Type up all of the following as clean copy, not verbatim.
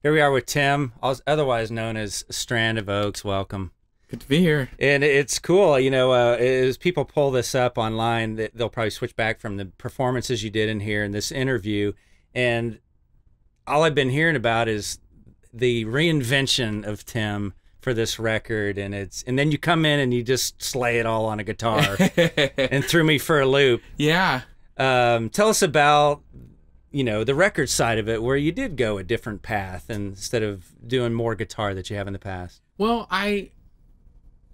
Here we are with Tim, otherwise known as Strand of Oaks. Welcome. Good to be here. And it's cool, as people pull this up online, they'll probably switch back from the performances you did in here in this interview. And all I've been hearing about is the reinvention of Tim for this record. And then you come in and you just slay it all on a guitar and threw me for a loop. Yeah. Tell us about the record side of it, where you did go a different path instead of doing more guitar that you have in the past. Well,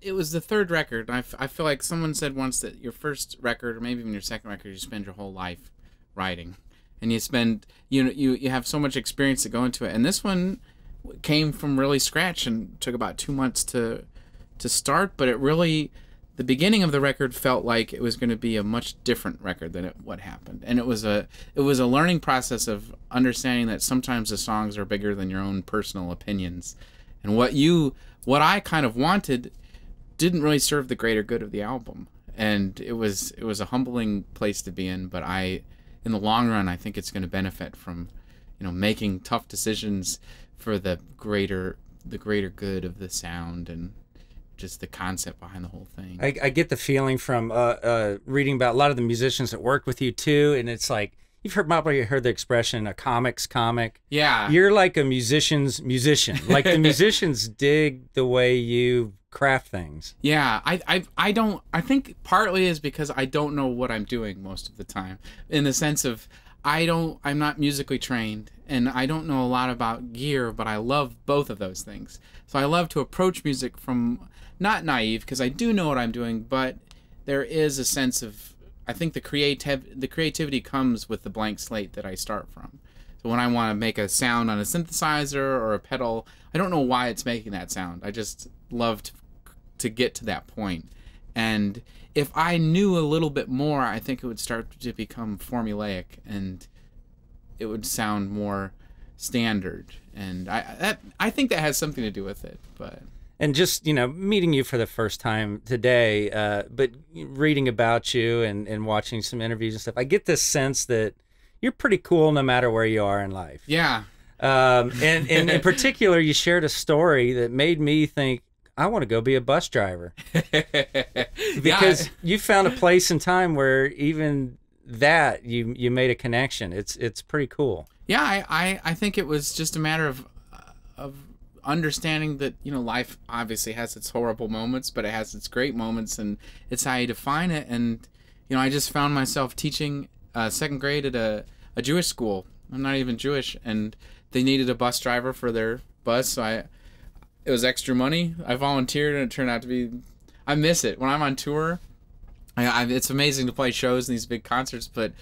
it was the third record. And I feel like someone said once that your first record, or maybe even your second record, you spend your whole life writing, and you spend you have so much experience to go into it. And this one came from really scratch and took about 2 months to start, but it really, the beginning of the record felt like it was going to be a much different record than what happened. And it was a learning process of understanding that sometimes the songs are bigger than your own personal opinions. And what I kind of wanted didn't really serve the greater good of the album. And it was a humbling place to be in, but in the long run, I think it's going to benefit from, making tough decisions for the greater good of the sound and just the concept behind the whole thing. I get the feeling from reading about a lot of the musicians that worked with you too, and it's like probably heard the expression "a comic's comic." Yeah, you're like a musician's musician. Like the musicians dig the way you craft things. Yeah, I think partly is because I don't know what I'm doing most of the time, in the sense of I'm not musically trained and I don't know a lot about gear, but I love both of those things. So I love to approach music from not naive, because I do know what I'm doing, but there is a sense of, I think the creativity comes with the blank slate that I start from. So when I want to make a sound on a synthesizer or a pedal, I don't know why it's making that sound. I just love to get to that point. And if I knew a little bit more, I think it would start to become formulaic and it would sound more standard. And I think that has something to do with it. But and just meeting you for the first time today, but reading about you and watching some interviews and stuff, I get this sense that you're pretty cool no matter where you are in life. Yeah. And in particular, you shared a story that made me think, I want to go be a bus driver. Because you found a place and time where even that you made a connection. It's pretty cool. Yeah, I think it was just a matter of understanding that life obviously has its horrible moments, but it has its great moments, and it's how you define it. And I just found myself teaching second grade at a Jewish school. I'm not even Jewish, and they needed a bus driver for their bus, so it was extra money. I volunteered, and it turned out to be, I miss it. When I'm on tour, it's amazing to play shows and these big concerts, but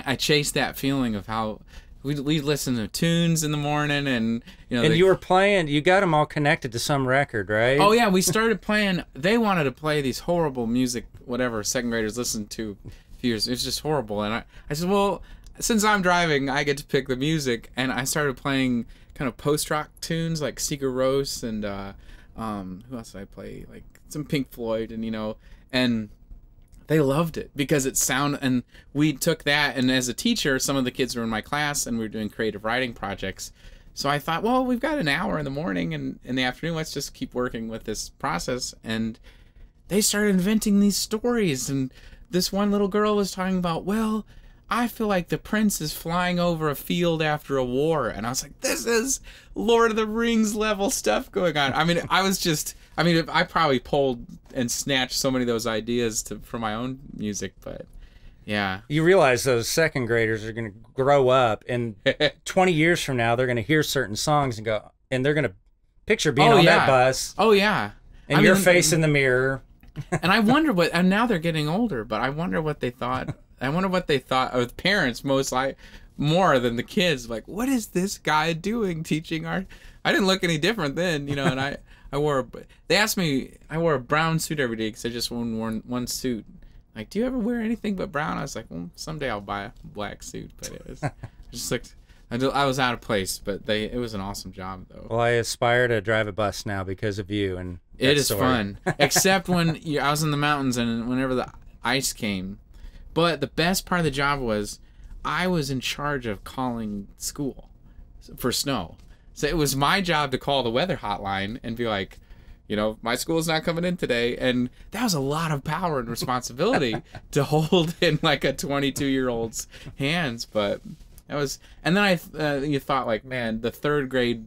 I chase that feeling of how we listen to tunes in the morning, and you were playing, you got them all connected to some record, right? Oh yeah, we started playing, they wanted to play these horrible music, whatever second graders listened to a few years. It was just horrible, and I said, well, since I'm driving, I get to pick the music, and I started playing kind of post-rock tunes like Sigur Rós and who else did I play? Like some Pink Floyd, and they loved it because it sounded, and we took that, and as a teacher, some of the kids were in my class and we were doing creative writing projects. So I thought, well, we've got an hour in the morning and in the afternoon, let's just keep working with this process. And they started inventing these stories, and this one little girl was talking about, well, I feel like the prince is flying over a field after a war. And I was like, this is Lord of the Rings level stuff going on. I probably pulled and snatched so many of those ideas for my own music, but yeah. You realize those second graders are going to grow up, and 20 years from now, they're going to hear certain songs and they're going to picture being on that bus. Oh, yeah. And your face in the mirror. And I wonder and now they're getting older, but I wonder what they thought. I wonder what they thought of parents more than the kids. Like, what is this guy doing teaching art? I didn't look any different then, and they asked me, I wore a brown suit every day because I just worn one suit. Like, do you ever wear anything but brown? I was like, well, someday I'll buy a black suit. But it was just like, I was out of place, but it was an awesome job though. Well, I aspire to drive a bus now because of you, and it is fun. Except when I was in the mountains and whenever the ice came. But the best part of the job was I was in charge of calling school for snow. So it was my job to call the weather hotline and be like, you know, my school's not coming in today. And that was a lot of power and responsibility to hold in like a 22-year-old's hands. But that was, and then you thought like, man, the third grade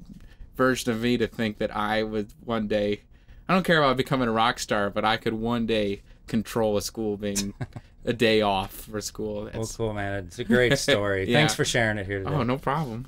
version of me to think that I would one day, I don't care about becoming a rock star, but I could one day control a school being a day off for school. Well, cool, man. It's a great story. Yeah. Thanks for sharing it here today. Oh, no problem.